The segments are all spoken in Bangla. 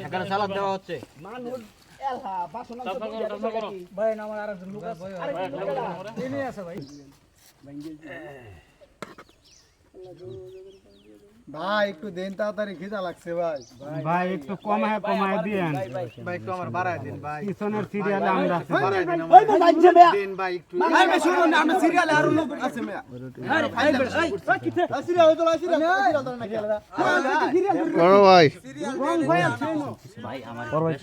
এখানে সালাদ দেওয়া হচ্ছে। মানুষ এলহা বাসনা ভাই না আমার আরেকজন লোক আছে তিনি আছে ভাই ভাই একটু দেন তাড়াতাড়ি খিদা লাগছে ভাই ভাই একটু কমায় দিয়েন ভাই একটু আমার বাড়ায় দিন ভাই পিছনের সিরিয়ালে আমরা আছি বাড়ায় দিন ওই ভাই যাচ্ছে মেয়া দেন ভাই একটু ভাই ভাই শুনুন না আমরা সিরিয়ালে আরো লোক আছে মেয়া আরে ভাই ওই কিতে সিরিয়াল তো সিরিয়াল তো নাকি বড় ভাই ভাই আছে ভাই আমার ভাই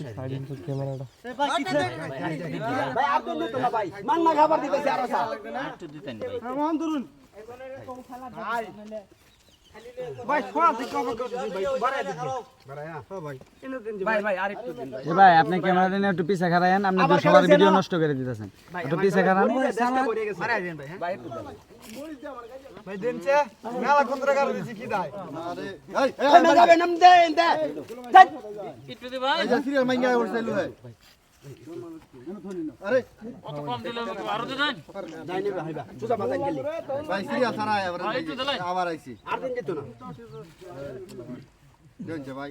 কিতে ভাই আপনি দিতে না ভাই মান না খাবার দিতেছে আরো স্যার একটু দিতেন ভাই। মন ধরুন ভাই কোন দিকে কভার করতেছি ভাই বাড়ায় দিন বাড়ায় হ্যাঁ ভাই ভাই ভাই আরেকটু দিন ভাই ভাই আপনি ক্যামেরা নিয়ে একটু পিছে খারায়েন আপনি তো সবার ভিডিও নষ্ট করে দিতেছেন একটু পিছে খারান বাড়ায় দিন ভাই হ্যাঁ ভাই একটু দেন ভাই দেনছে মেলা কোন টাকা দিছি কি দাই আরে এই এই না যাবে নাম দেন দে একটু দি ভাই। এই সিরিয়াল মাইঙ্গা উঠছাইলু ভাই আরে কত কম দিলে আরো দিতেন। যাই নিবে ভাইবা সুজা মাথায় গেলি ভাই সিরিয়াল ছাড়া আবার আইছি আর দিন দিত না দেনছে ভাই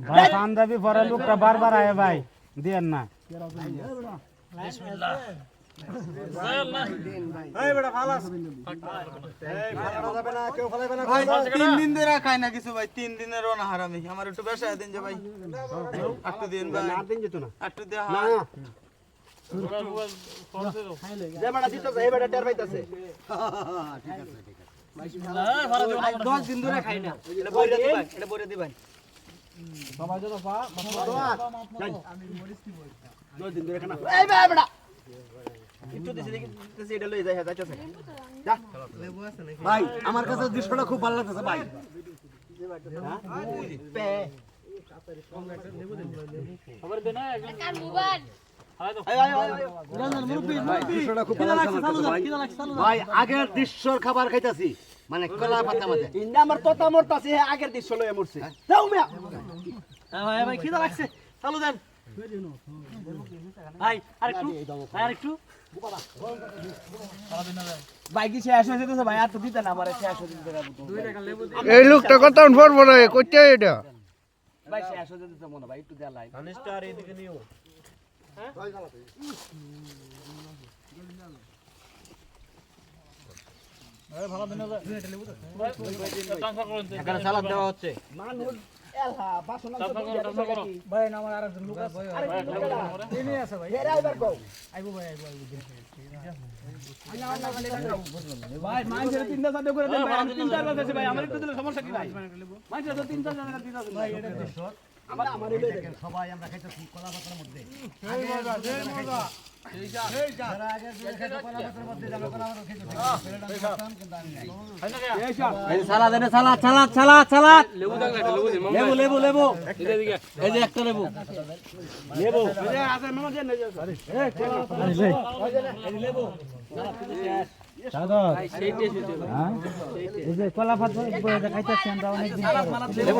ভাই পাঞ্জাবি পরে লোকটা বারবার আয় ভাই দিয়েন না বিসমিল্লাহ। এই বেটা ভালো আছে এই ভালো যাবে না কেউ ফলাইবে না ভাই 3 দিন ধরে খাই না কিছু ভাই 3 দিনেরও না হারামি আমার একটু বেশা দেন যে ভাই একটু দিন ভাই আর দিন দিত না একটু দে না যে বেটা দিত এই বেটা টের পাইতাছে হ্যাঁ ভালো দিবেন না। 10 দিন ধরে খাই না এটা বইরা দিবেন এটা বইরা দিবেন সবাই যেন পা আমি মরিস কি বই 10 দিন ধরে খানা এই বেটা একটু দিছি দেখি এটা লই যায় যাইতাছে যা ভাই আমার কাছে দৃশ্যটা খুব ভালো লাগতেছে ভাই পে খবর দে না একদম। হাই তো। দৃশ্যটা খুব ভালো লাগছে ভাই আগের দৃশ্যর খাবার খাইতাছি মানে কলা পাতা মাঝে ইন্দা আমার তোতা মরতাছে আগের দৃশ্য লয়ে মরছে যাও মিয়া ভাই ভাই খিদা লাগছে চালু দেন ভাই আরেকটু ভাই আরেকটু ভাই কি শেষ হয়ে যেতেছে ভাই আর তো দিতে না আমারে শেষ হয়ে যেতেছে এই লোকটা কত পড়বো না কইতে এটা ভাই শেষ হয়ে যেতেছে মনে ভাই একটু দেয়া লাই স্টার এদিকে নিও ট্রান্সফার করুন তো। এখানে সালাদ দেওয়া হচ্ছে। মানুষ এলহা বাসনা ট্রান্সফার করো। ভাই না আমার আরেকজন লোক আছে তিনি আছে ভাই এরা এবার কও আইবো ভাই ভাই মানুষের তিনটা চারটে করে দেন ভাই আমি তিন চার বাজে ভাই আমার একটু দিলে সমস্যা কি ভাই মানুষের তো তিন চার জনের দিন আছে ভাই এটা দৃশ্য আমার এটা দেখেন সবাই আমরা খাইতেছি কলা পাতার মধ্যে সালাদ এনে সালাদ লেবু লেবু লেবু এই যে একটা লেবু লেবু আছে মামা দেন লেবু এই যে কলা পাত খাইতেছেন অনেকদিন লেবু